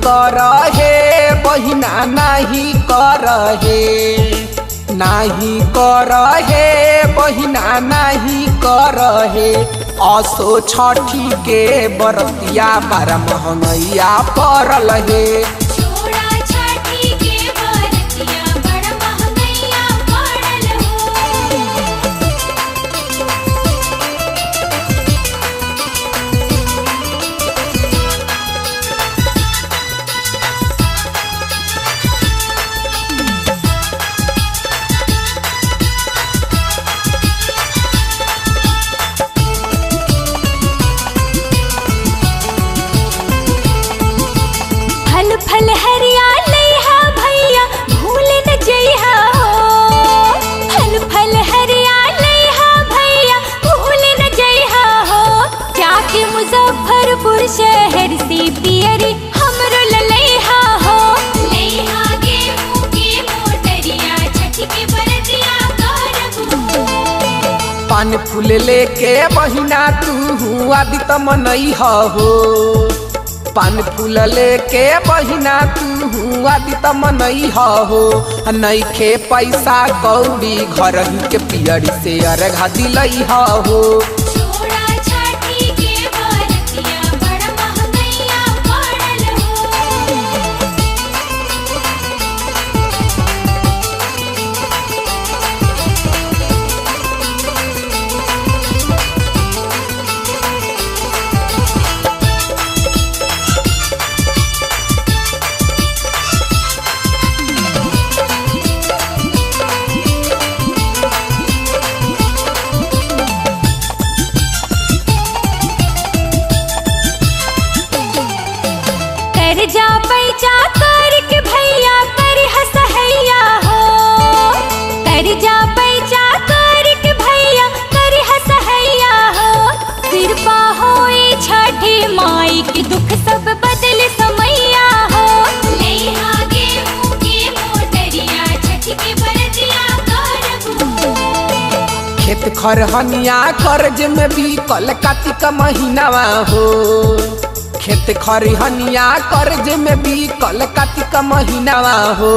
कर हे बहिना नाही कर हे, नाही कर हे बहिना नाही कर हे। असो छठी के बरतिया बारा महंगैया पड़ल हे। फल फल हरिया लइहा भैया भूल न जइहा हो। फल फल हरिया लइहा भैया भूल न जइहा हो। जाके मुजफ्फरपुर शहर से पियरी हमरो लइहा हो। लइहा गेहूं के मोटरिया छठ के बरतिया करबू। पान फूल लेके बहिना तू आदित मनैहा हो। पान फूल लेके बहिना तू आदित मनैहा हो। नइखे पैसा कौड़ी घर ही के पियरी से अर्घा दिलैहा हो। जा पैचा कर के भैया कर हसहैया हो। कर जा पैचा कर के भैया कर हसहैया हो। कृपा होए छठी माई के दुख सब बदल समैया हो। लइहा गेहूं के मोटरिया छठ के बरतिया करबू। खेत खरहनिया कर्ज में भी कल कार्तिक महीनावा हो। खेत खरिहनिया कर्ज में भी कल कार्तिक महीनावा हो।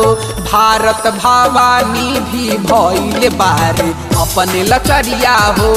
भारत भवानी भी भइल बारे अपने लचरिया हो।